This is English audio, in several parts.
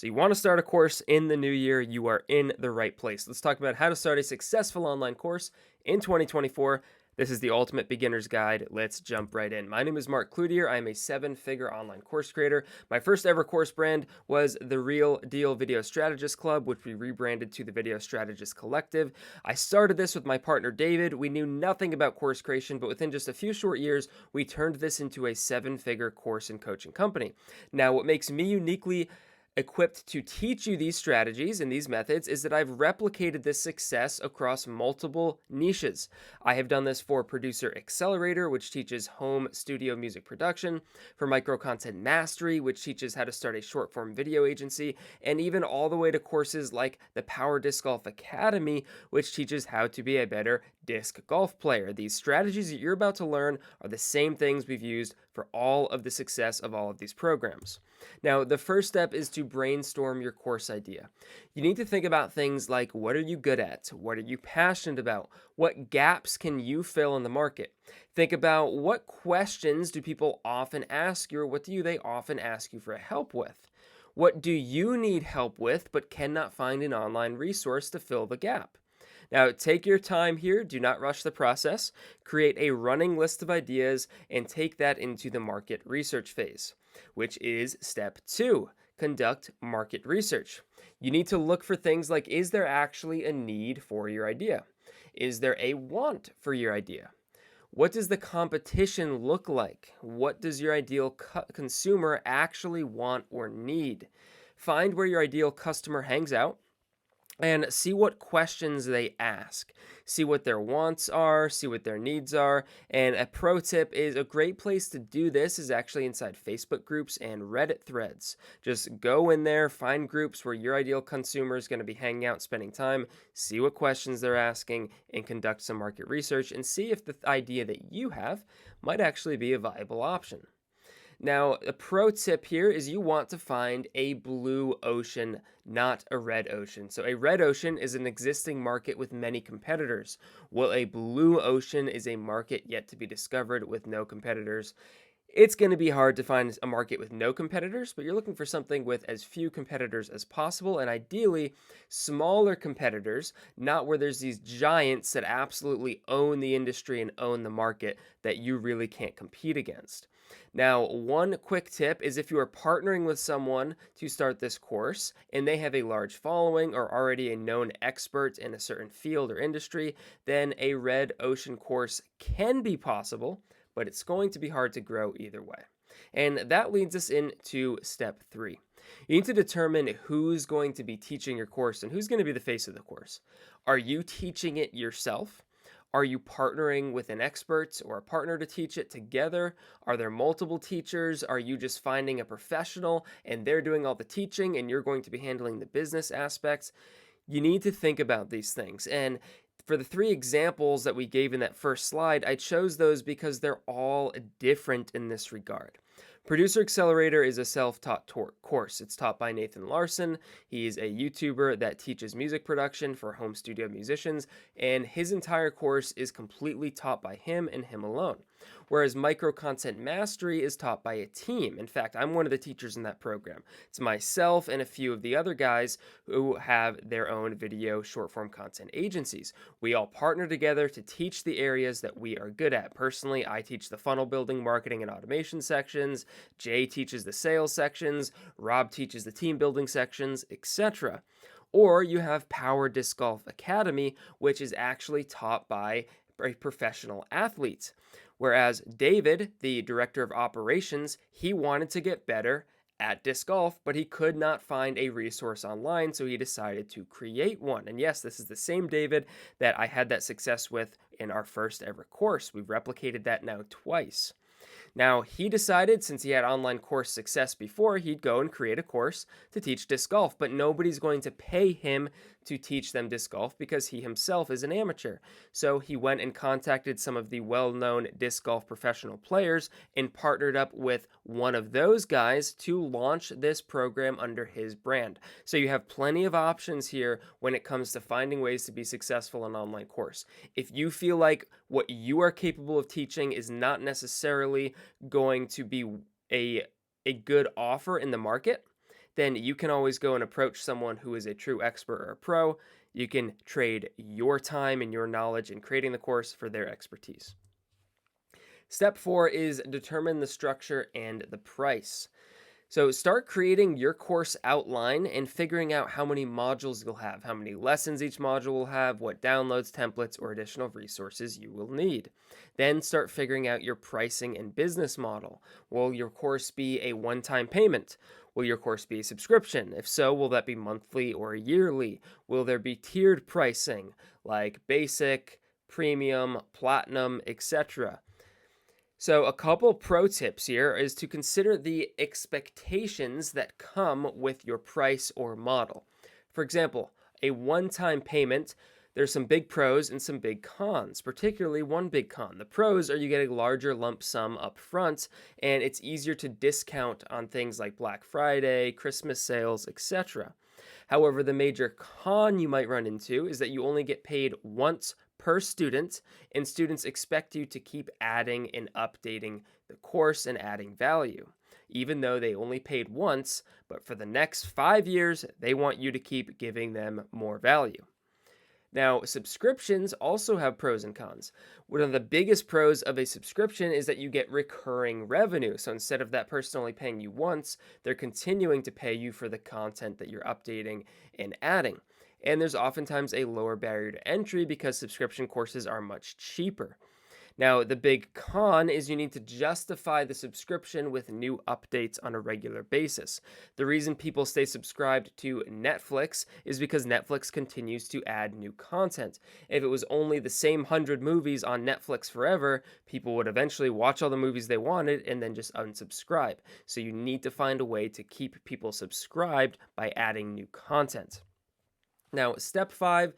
So you want to start a course in the new year, you are in the right place. Let's talk about how to start a successful online course in 2024. This is the ultimate beginner's guide. Let's jump right in. My name is Mark Cloutier. I am a seven-figure online course creator. My first ever course brand was the Real Deal Video Strategist Club, which we rebranded to the Video Strategist Collective. I started this with my partner David. We knew nothing about course creation, but within just a few short years, we turned this into a seven-figure course and coaching company. Now, what makes me uniquely equipped to teach you these strategies and these methods is that I've replicated this success across multiple niches. I have done this for Producer Accelerator, which teaches home studio music production, for Micro Content Mastery, which teaches how to start a short form video agency, and even all the way to courses like the Power Disc Golf Academy, which teaches how to be a better disc golf player. These strategies that you're about to learn are the same things we've used for all of the success of all of these programs. Now, the first step is to brainstorm your course idea. You need to think about things like, what are you good at? What are you passionate about? What gaps can you fill in the market? Think about, what questions do people often ask you, or what do they often ask you for help with? What do you need help with but cannot find an online resource to fill the gap? Now, take your time here. Do not rush the process. Create a running list of ideas and take that into the market research phase, which is step two. Conduct market research. You need to look for things like, is there actually a need for your idea? Is there a want for your idea? What does the competition look like? What does your ideal consumer actually want or need? Find where your ideal customer hangs out and see what questions they ask. See what their wants are, see what their needs are. And a pro tip is, a great place to do this is actually inside Facebook groups and Reddit threads. Just go in there, find groups where your ideal consumer is going to be hanging out, spending time, see what questions they're asking, and conduct some market research and see if the idea that you have might actually be a viable option. Now, a pro tip here is, you want to find a blue ocean, not a red ocean. So a red ocean is an existing market with many competitors, while a blue ocean is a market yet to be discovered with no competitors. It's going to be hard to find a market with no competitors, but you're looking for something with as few competitors as possible, and ideally smaller competitors, not where there's these giants that absolutely own the industry and own the market that you really can't compete against. Now, one quick tip is, if you are partnering with someone to start this course and they have a large following or already a known expert in a certain field or industry, then a red ocean course can be possible, but it's going to be hard to grow either way. And that leads us into step three. You need to determine who's going to be teaching your course and who's going to be the face of the course. Are you teaching it yourself? Are you partnering with an expert or a partner to teach it together? Are there multiple teachers? Are you just finding a professional and they're doing all the teaching and you're going to be handling the business aspects? You need to think about these things. And for the three examples that we gave in that first slide, I chose those because they're all different in this regard. Producer Accelerator is a self-taught course. It's taught by Nathan Larson. He's a YouTuber that teaches music production for home studio musicians, and his entire course is completely taught by him and him alone. Whereas Micro Content Mastery is taught by a team. In fact, I'm one of the teachers in that program. It's myself and a few of the other guys who have their own video short form content agencies. We all partner together to teach the areas that we are good at. Personally, I teach the funnel building, marketing, and automation sections. Jay teaches the sales sections. Rob teaches the team building sections, etc. Or you have Power Disc Golf Academy, which is actually taught by a professional athlete. Whereas David, the director of operations, he wanted to get better at disc golf, but he could not find a resource online, so he decided to create one. And yes, this is the same David that I had that success with in our first ever course. We've replicated that now twice. Now, he decided, since he had online course success before, he'd go and create a course to teach disc golf, but nobody's going to pay him to teach them disc golf because he himself is an amateur. So he went and contacted some of the well-known disc golf professional players and partnered up with one of those guys to launch this program under his brand. So you have plenty of options here when it comes to finding ways to be successful in an online course. If you feel like what you are capable of teaching is not necessarily going to be a good offer in the market, then you can always go and approach someone who is a true expert or a pro. You can trade your time and your knowledge in creating the course for their expertise. Step 4 is determine the structure and the price. So start creating your course outline and figuring out how many modules you'll have, how many lessons each module will have, what downloads, templates, or additional resources you will need. Then start figuring out your pricing and business model. Will your course be a one-time payment? Will your course be a subscription? If so, will that be monthly or yearly? Will there be tiered pricing like basic, premium, platinum, etc.? So a couple pro tips here is to consider the expectations that come with your price or model. For example, a one-time payment, there's some big pros and some big cons, particularly one big con. The pros are you get a larger lump sum up front, and it's easier to discount on things like Black Friday, Christmas sales, etc. However, the major con you might run into is that you only get paid once per student, and students expect you to keep adding and updating the course and adding value. Even though they only paid once, but for the next 5 years, they want you to keep giving them more value. Now, subscriptions also have pros and cons. One of the biggest pros of a subscription is that you get recurring revenue. So instead of that person only paying you once, they're continuing to pay you for the content that you're updating and adding. And there's oftentimes a lower barrier to entry because subscription courses are much cheaper. Now, the big con is you need to justify the subscription with new updates on a regular basis. The reason people stay subscribed to Netflix is because Netflix continues to add new content. If it was only the same 100 movies on Netflix forever, people would eventually watch all the movies they wanted and then just unsubscribe. So you need to find a way to keep people subscribed by adding new content. Now, step 5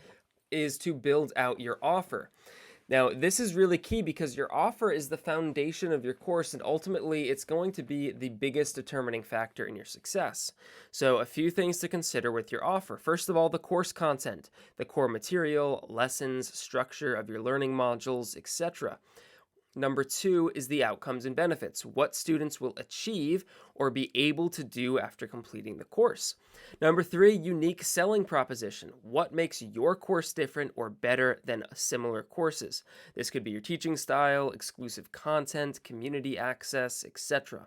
is to build out your offer. Now, this is really key because your offer is the foundation of your course, and ultimately it's going to be the biggest determining factor in your success. So a few things to consider with your offer. First of all, the course content, the core material, lessons, structure of your learning modules, etc. Number 2 is the outcomes and benefits, what students will achieve or be able to do after completing the course. Number 3, unique selling proposition, what makes your course different or better than similar courses. This could be your teaching style, exclusive content, community access, etc.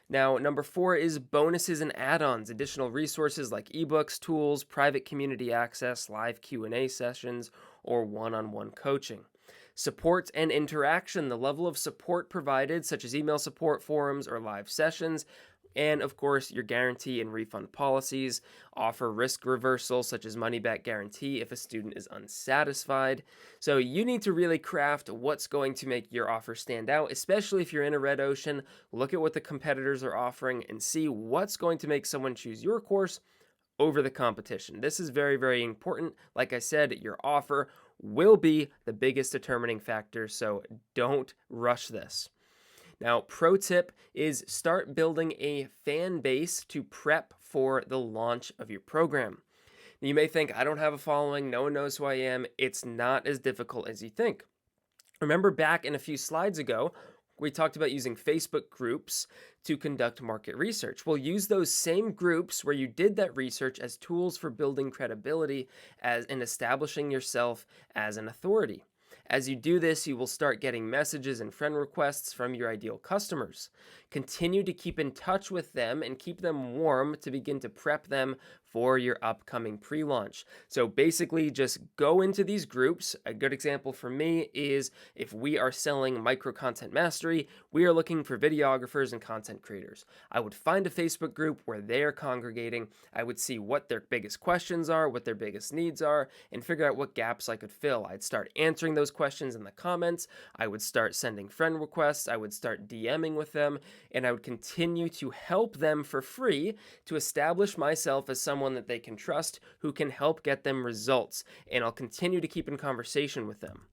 Now, number 4 is bonuses and add-ons, additional resources like ebooks, tools, private community access, live Q&A sessions, or one-on-one coaching. Support and interaction, the level of support provided, such as email support, forums, or live sessions, and of course, your guarantee and refund policies. Offer risk reversal, such as money back guarantee if a student is unsatisfied. So you need to really craft what's going to make your offer stand out, especially if you're in a red ocean. Look at what the competitors are offering and see what's going to make someone choose your course over the competition. This is very, very important. Like I said, your offer will be the biggest determining factor, so don't rush this. Now, pro tip is start building a fan base to prep for the launch of your program. You may think, I don't have a following, no one knows who I am. It's not as difficult as you think. Remember back in a few slides ago, we talked about using Facebook groups to conduct market research. We'll use those same groups where you did that research as tools for building credibility and establishing yourself as an authority. As you do this, you will start getting messages and friend requests from your ideal customers. Continue to keep in touch with them and keep them warm to begin to prep them for your upcoming pre-launch. So basically just go into these groups. A good example for me is if we are selling micro content mastery, we are looking for videographers and content creators. I would find a Facebook group where they are congregating. I would see what their biggest questions are, what their biggest needs are, and figure out what gaps I could fill. I'd start answering those questions in the comments. I would start sending friend requests. I would start DMing with them, and I would continue to help them for free to establish myself as someone that they can trust who can help get them results, and I'll continue to keep in conversation with them.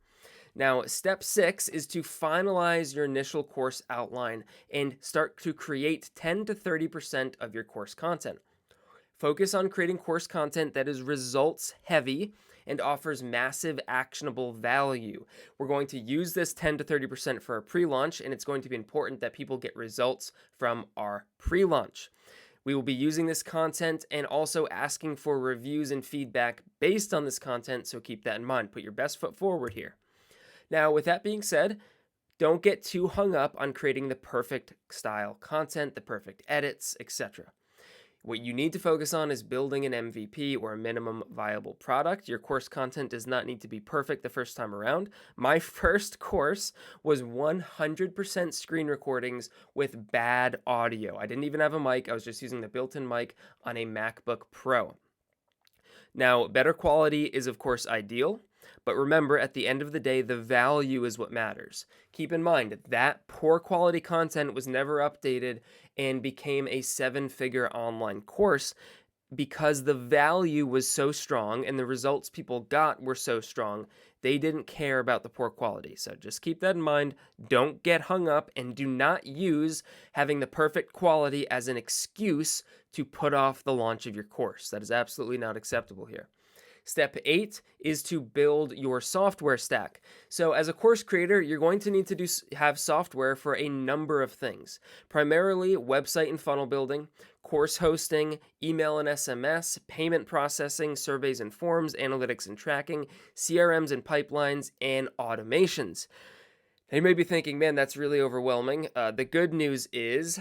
Now, step 6 is to finalize your initial course outline and start to create 10 to 30% of your course content. Focus on creating course content that is results heavy and offers massive actionable value. We're going to use this 10 to 30% for our pre-launch, and it's going to be important that people get results from our pre-launch. We will be using this content and also asking for reviews and feedback based on this content, so keep that in mind. Put your best foot forward here. Now, with that being said, don't get too hung up on creating the perfect style content, the perfect edits, etc. What you need to focus on is building an MVP, or a minimum viable product. Your course content does not need to be perfect the first time around. My first course was 100% screen recordings with bad audio. I didn't even have a mic. I was just using the built-in mic on a MacBook Pro. Now, better quality is of course ideal, but remember, at the end of the day, the value is what matters. Keep in mind that poor quality content was never updated and became a 7-figure online course because the value was so strong and the results people got were so strong. They didn't care about the poor quality. So just keep that in mind. Don't get hung up, and do not use having the perfect quality as an excuse to put off the launch of your course. That is absolutely not acceptable here. Step 8 is to build your software stack. So as a course creator, you're going to need to have software for a number of things. Primarily website and funnel building, course hosting, email and SMS, payment processing, surveys and forms, analytics and tracking, CRMs and pipelines, and automations. Now you may be thinking, man, that's really overwhelming. The good news is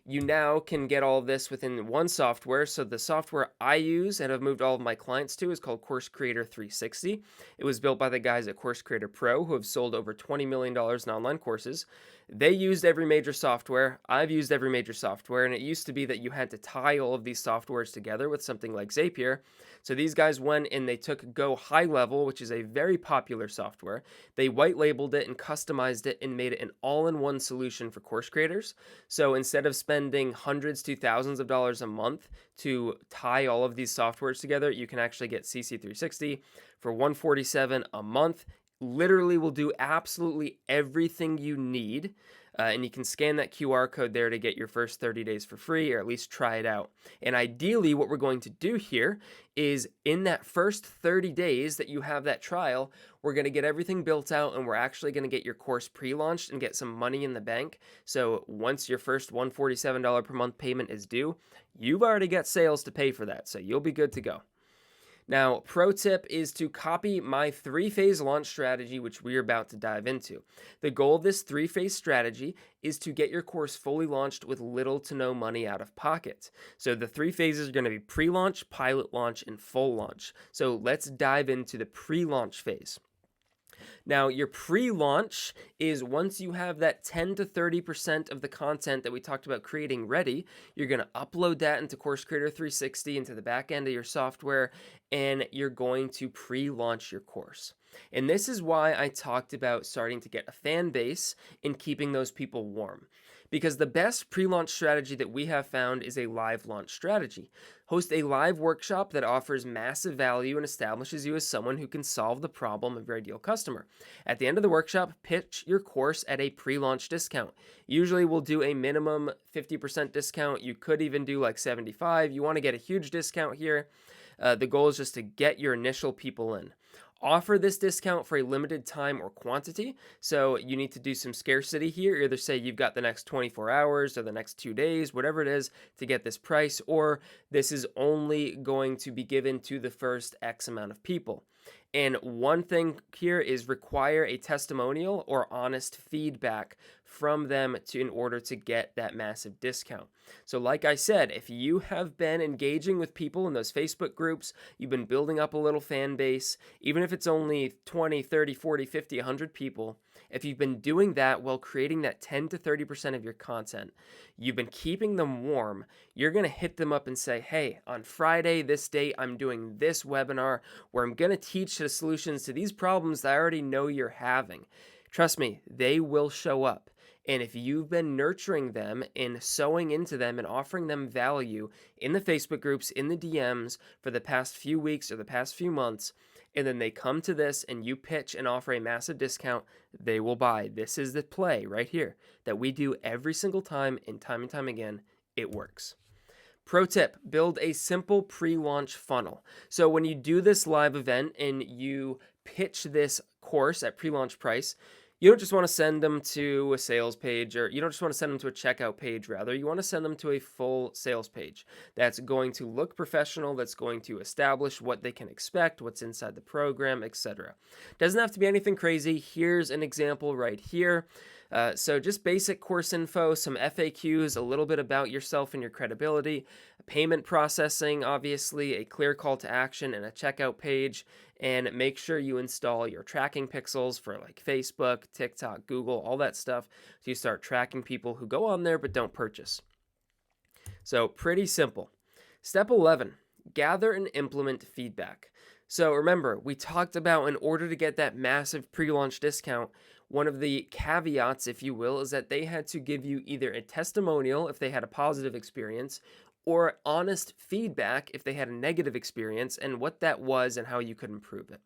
you now can get all of this within one software. So the software I use and have moved all of my clients to is called Course Creator 360. It was built by the guys at Course Creator Pro, who have sold over $20 million in online courses. They used every major software. I've used every major software, and it used to be that you had to tie all of these softwares together with something like Zapier. So these guys went and they took Go HighLevel, which is a very popular software. They white labeled it and customized it and made it an all-in-one solution for course creators. So instead of spending hundreds to thousands of dollars a month to tie all of these softwares together, you can actually get CC360 for $147 a month. Literally will do absolutely everything you need. And you can scan that QR code there to get your first 30 days for free, or at least try it out. And ideally, what we're going to do here is in that first 30 days that you have that trial, we're going to get everything built out, and we're actually going to get your course pre-launched and get some money in the bank. So once your first $147 per month payment is due, you've already got sales to pay for that. So you'll be good to go. Now, pro tip is to copy my 3-phase launch strategy, which we're about to dive into. The goal of this 3-phase strategy is to get your course fully launched with little to no money out of pocket. So the 3 phases are going to be pre-launch, pilot launch, and full launch. So let's dive into the pre-launch phase. Now, your pre-launch is once you have that 10 to 30% of the content that we talked about creating ready, you're going to upload that into Course Creator 360 into the back end of your software, and you're going to pre-launch your course. And this is why I talked about starting to get a fan base and keeping those people warm. Because the best pre-launch strategy that we have found is a live launch strategy. Host a live workshop that offers massive value and establishes you as someone who can solve the problem of your ideal customer. At the end of the workshop, pitch your course at a pre-launch discount. Usually we'll do a minimum 50% discount. You could even do like 75. You want to get a huge discount here. The goal is just to get your initial people in. Offer this discount for a limited time or quantity. So you need to do some scarcity here. Either say you've got the next 24 hours or the next 2 days, whatever it is, to get this price, or this is only going to be given to the first X amount of people. And one thing here is require a testimonial or honest feedback from them in order to get that massive discount. So like I said, if you have been engaging with people in those Facebook groups, you've been building up a little fan base, even if it's only 20, 30, 40, 50, 100 people, if you've been doing that while creating that 10 to 30% of your content, you've been keeping them warm, you're going to hit them up and say, hey, on Friday, this date, I'm doing this webinar where I'm going to teach the solutions to these problems that I already know you're having. Trust me, they will show up. And if you've been nurturing them and sowing into them and offering them value in the Facebook groups, in the DMs for the past few weeks or the past few months, and then they come to this and you pitch and offer a massive discount, they will buy. This is the play right here that we do every single time and time again. It works. Pro tip, build a simple pre-launch funnel. So when you do this live event and you pitch this course at pre-launch price, You don't just want to send them to a sales page, or you don't just want to send them to a checkout page, rather. You want to send them to a full sales page that's going to look professional, that's going to establish what they can expect, what's inside the program, etc. Doesn't have to be anything crazy. Here's an example right here. So just basic course info, some FAQs, a little bit about yourself and your credibility, payment processing, obviously, a clear call to action, and a checkout page. And make sure you install your tracking pixels for like Facebook, TikTok, Google, all that stuff, so you start tracking people who go on there but don't purchase. So pretty simple. Step 11, gather and implement feedback. So remember, we talked about in order to get that massive pre-launch discount, one of the caveats, if you will, is that they had to give you either a testimonial if they had a positive experience, or honest feedback if they had a negative experience, and what that was and how you could improve it.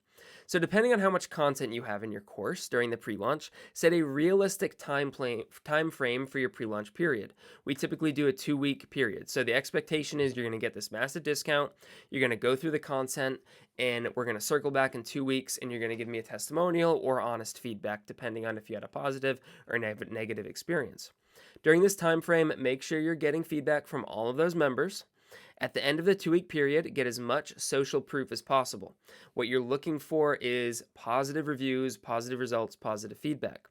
So depending on how much content you have in your course during the pre-launch, set a realistic time frame for your pre-launch period. We typically do a 2-week period. So the expectation is you're going to get this massive discount, you're going to go through the content, and we're going to circle back in 2 weeks, and you're going to give me a testimonial or honest feedback, depending on if you had a positive or negative experience. During this time frame, make sure you're getting feedback from all of those members. At the end of the 2-week period, get as much social proof as possible. What you're looking for is positive reviews, positive results, positive feedback.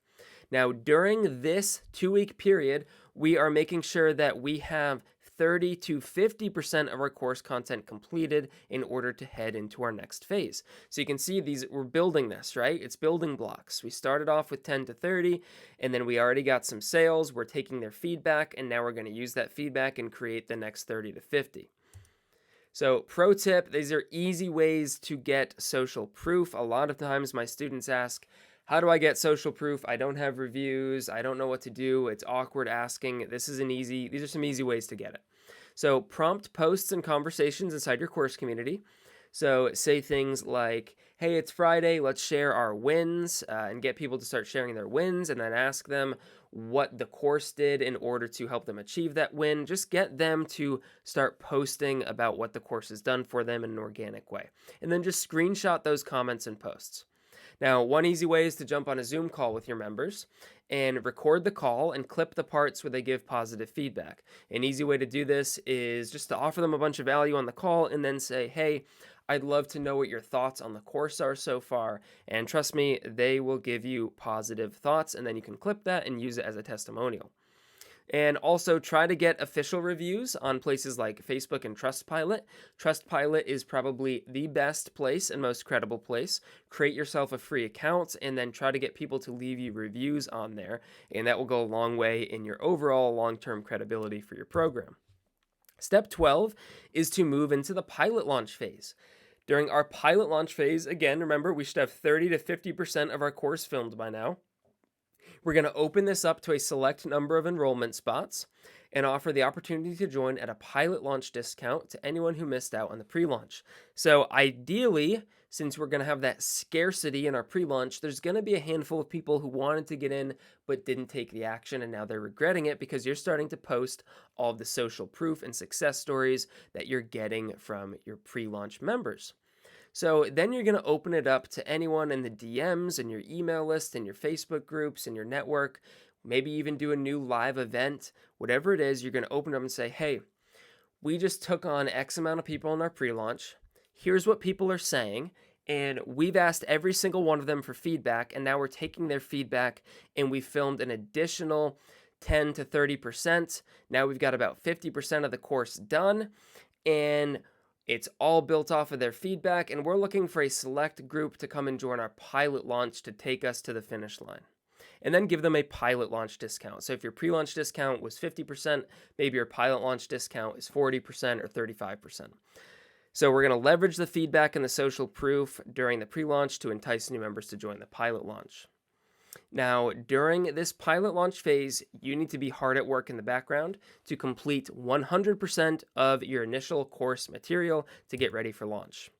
Now, during this 2-week period, we are making sure that we have 30 to 50% of our course content completed in order to head into our next phase. So you can see we're building this, right? It's building blocks. We started off with 10 to 30, and then we already got some sales. We're taking their feedback, and now we're going to use that feedback and create the next 30 to 50. So pro tip, these are easy ways to get social proof. A lot of times my students ask, how do I get social proof? I don't have reviews. I don't know what to do. It's awkward asking. These are some easy ways to get it. So prompt posts and conversations inside your course community. So say things like, hey, it's Friday, let's share our wins, and get people to start sharing their wins, and then ask them what the course did in order to help them achieve that win. Just get them to start posting about what the course has done for them in an organic way. And then just screenshot those comments and posts. Now, one easy way is to jump on a Zoom call with your members and record the call and clip the parts where they give positive feedback. An easy way to do this is just to offer them a bunch of value on the call and then say, hey, I'd love to know what your thoughts on the course are so far. And trust me, they will give you positive thoughts, and then you can clip that and use it as a testimonial. And also try to get official reviews on places like Facebook and Trustpilot. Trustpilot is probably the best place and most credible place. Create yourself a free account and then try to get people to leave you reviews on there. And that will go a long way in your overall long-term credibility for your program. Step 12 is to move into the pilot launch phase. During our pilot launch phase, again, remember, we should have 30 to 50% of our course filmed by now. We're going to open this up to a select number of enrollment spots and offer the opportunity to join at a pilot launch discount to anyone who missed out on the pre-launch. So ideally, since we're going to have that scarcity in our pre-launch, there's going to be a handful of people who wanted to get in but didn't take the action, and now they're regretting it because you're starting to post all of the social proof and success stories that you're getting from your pre-launch members. So then you're going to open it up to anyone in the DMs and your email list and your Facebook groups and your network, maybe even do a new live event, whatever it is. You're going to open up and say, hey, we just took on X amount of people in our pre-launch. Here's what people are saying. And we've asked every single one of them for feedback. And now we're taking their feedback and we filmed an additional 10 to 30%. Now we've got about 50% of the course done. And it's all built off of their feedback, and we're looking for a select group to come and join our pilot launch to take us to the finish line. And then give them a pilot launch discount. So if your pre-launch discount was 50%, maybe your pilot launch discount is 40% or 35%. So we're going to leverage the feedback and the social proof during the pre-launch to entice new members to join the pilot launch. Now, during this pilot launch phase, you need to be hard at work in the background to complete 100% of your initial course material to get ready for launch.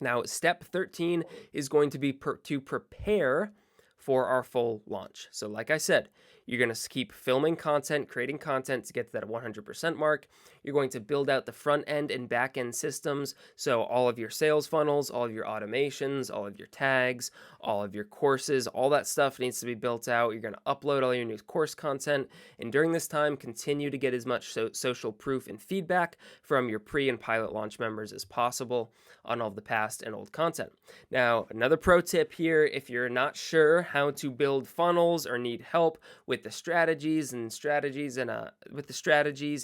Now, step 13 is going to be to prepare for our full launch. So like I said, You're going to keep filming content, creating content to get to that 100% mark. You're going to build out the front end and back end systems. So all of your sales funnels, all of your automations, all of your tags, all of your courses, all that stuff needs to be built out. You're going to upload all your new course content. And during this time, continue to get as much social proof and feedback from your pre and pilot launch members as possible on all the past and old content. Now, another pro tip here, if you're not sure how to build funnels or need help with the strategies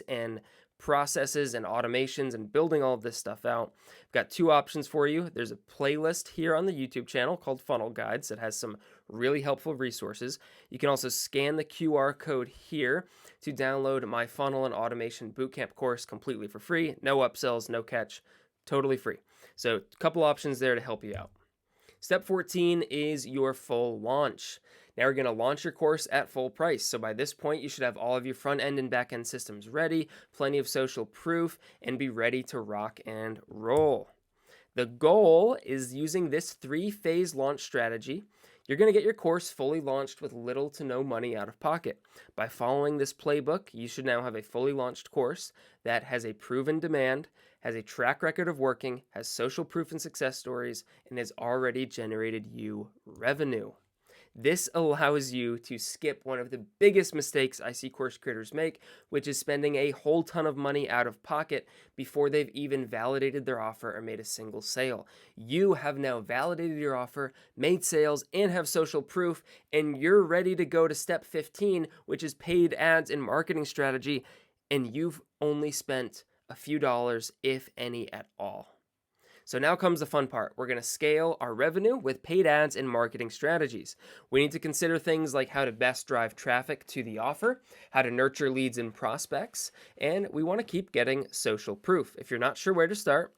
and processes and automations and building all of this stuff out, I've got two options for you. There's a playlist here on the YouTube channel called Funnel Guides that has some really helpful resources. You can also scan the QR code here to download my Funnel and Automation Bootcamp course completely for free. No upsells, no catch, totally free. So a couple options there to help you out. Step 14 is your full launch. Now we're going to launch your course at full price. So by this point, you should have all of your front end and back end systems ready, plenty of social proof, and be ready to rock and roll. The goal is using this 3-phase launch strategy. You're going to get your course fully launched with little to no money out of pocket. By following this playbook, you should now have a fully launched course that has a proven demand, has a track record of working, has social proof and success stories, and has already generated you revenue. This allows you to skip one of the biggest mistakes I see course creators make, which is spending a whole ton of money out of pocket before they've even validated their offer or made a single sale. You have now validated your offer, made sales, and have social proof, and you're ready to go to step 15, which is paid ads and marketing strategy, and you've only spent a few dollars, if any at all. So now comes the fun part. We're going to scale our revenue with paid ads and marketing strategies. We need to consider things like how to best drive traffic to the offer, how to nurture leads and prospects, and we want to keep getting social proof. If you're not sure where to start,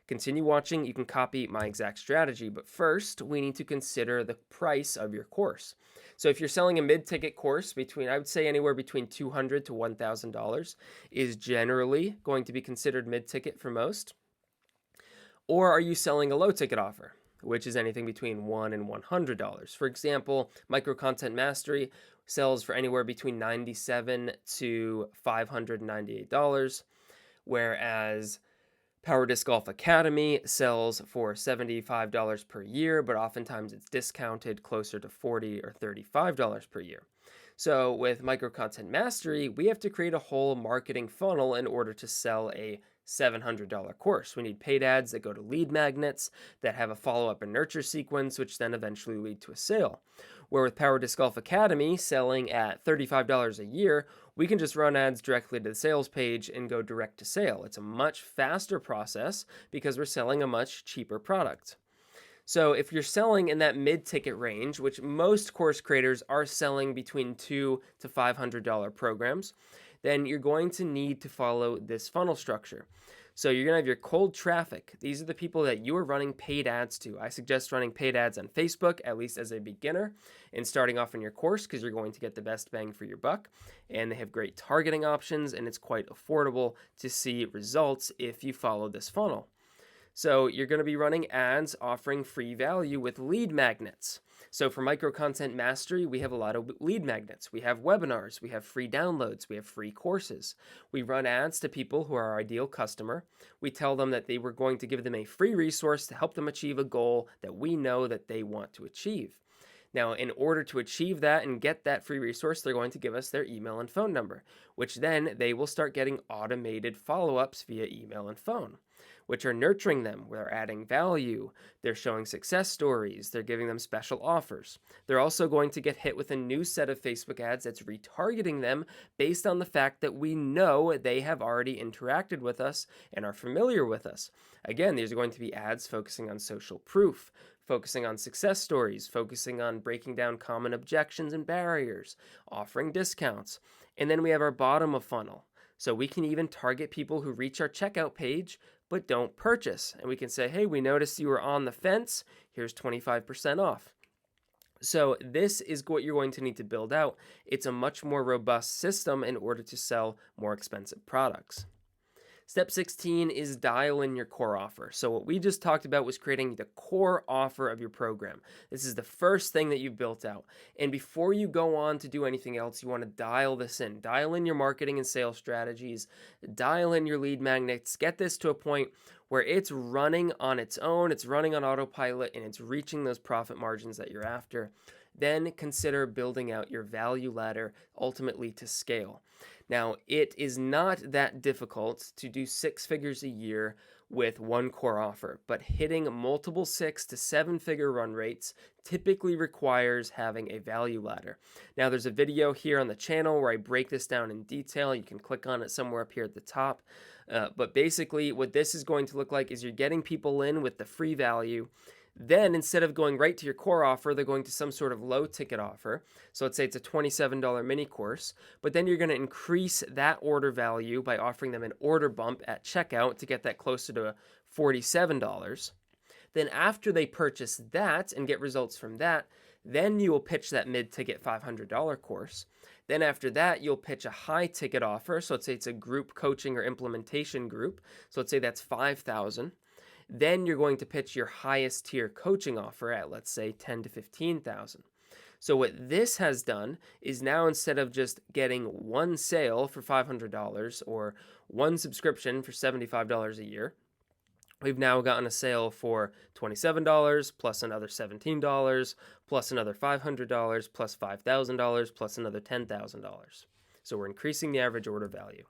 continue watching. You can copy my exact strategy, but first we need to consider the price of your course. So if you're selling a mid-ticket course I would say anywhere between $200 to $1,000 is generally going to be considered mid-ticket for most. Or are you selling a low-ticket offer, which is anything between $1 and $100? For example, Micro Content Mastery sells for anywhere between $97 to $598, whereas Power Disc Golf Academy sells for $75 per year, but oftentimes it's discounted closer to $40 or $35 per year. So with Micro Content Mastery, we have to create a whole marketing funnel in order to sell a $700 course. We need paid ads that go to lead magnets that have a follow-up and nurture sequence, which then eventually lead to a sale. Where with Power Disc Golf Academy selling at $35 a year, we can just run ads directly to the sales page and go direct to sale. It's a much faster process because we're selling a much cheaper product. So if you're selling in that mid-ticket range, which most course creators are selling between $200 to $500 programs, then you're going to need to follow this funnel structure. So you're going to have your cold traffic. These are the people that you are running paid ads to. I suggest running paid ads on Facebook, at least as a beginner, and starting off in your course because you're going to get the best bang for your buck. And they have great targeting options, and it's quite affordable to see results if you follow this funnel. So you're going to be running ads offering free value with lead magnets. So for Micro Content Mastery, we have a lot of lead magnets. We have webinars, we have free downloads, we have free courses. We run ads to people who are our ideal customer. We tell them that we're going to give them a free resource to help them achieve a goal that we know that they want to achieve. Now, in order to achieve that and get that free resource, they're going to give us their email and phone number, which then they will start getting automated follow-ups via email and phone, which are nurturing them. They're adding value. They're showing success stories. They're giving them special offers. They're also going to get hit with a new set of Facebook ads that's retargeting them based on the fact that we know they have already interacted with us and are familiar with us. Again, these are going to be ads focusing on social proof, focusing on success stories, focusing on breaking down common objections and barriers, offering discounts. And then we have our bottom of funnel. So we can even target people who reach our checkout page but don't purchase. And we can say, hey, we noticed you were on the fence. Here's 25% off. So this is what you're going to need to build out. It's a much more robust system in order to sell more expensive products. Step 16 is dial in your core offer. So, what we just talked about was creating the core offer of your program. This is the first thing that you've built out. And before you go on to do anything else, you want to dial this in. Dial in your marketing and sales strategies, dial in your lead magnets, get this to a point where it's running on its own, it's running on autopilot, and it's reaching those profit margins that you're after. Then consider building out your value ladder ultimately to scale. Now, it is not that difficult to do 6 figures a year with one core offer, but hitting multiple 6 to 7 figure run rates typically requires having a value ladder. Now, there's a video here on the channel where I break this down in detail. You can click on it somewhere up here at the top. But basically, what this is going to look like is you're getting people in with the free value. Then instead of going right to your core offer, they're going to some sort of low ticket offer. So let's say it's a $27 mini course, but then you're going to increase that order value by offering them an order bump at checkout to get that closer to $47. Then after they purchase that and get results from that, then you will pitch that mid-ticket $500 course. Then after that, you'll pitch a high-ticket offer. So let's say it's a group coaching or implementation group. So let's say that's $5,000. Then you're going to pitch your highest tier coaching offer at, let's say, $10,000 to $15,000. So what this has done is now instead of just getting one sale for $500 or one subscription for $75 a year, we've now gotten a sale for $27 plus another $17 plus another $500 plus $5,000 plus another $10,000. So we're increasing the average order value.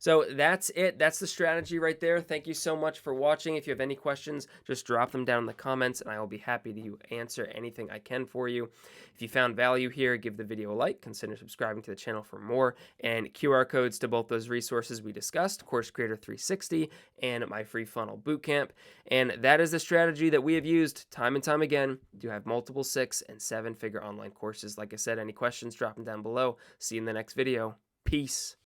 So that's it. That's the strategy right there. Thank you so much for watching. If you have any questions, just drop them down in the comments and I will be happy to answer anything I can for you. If you found value here, give the video a like, consider subscribing to the channel for more, and QR codes to both those resources we discussed, Course Creator 360 and my free funnel bootcamp. And that is the strategy that we have used time and time again to have multiple 6 and 7 figure online courses. Like I said, any questions, drop them down below. See you in the next video. Peace.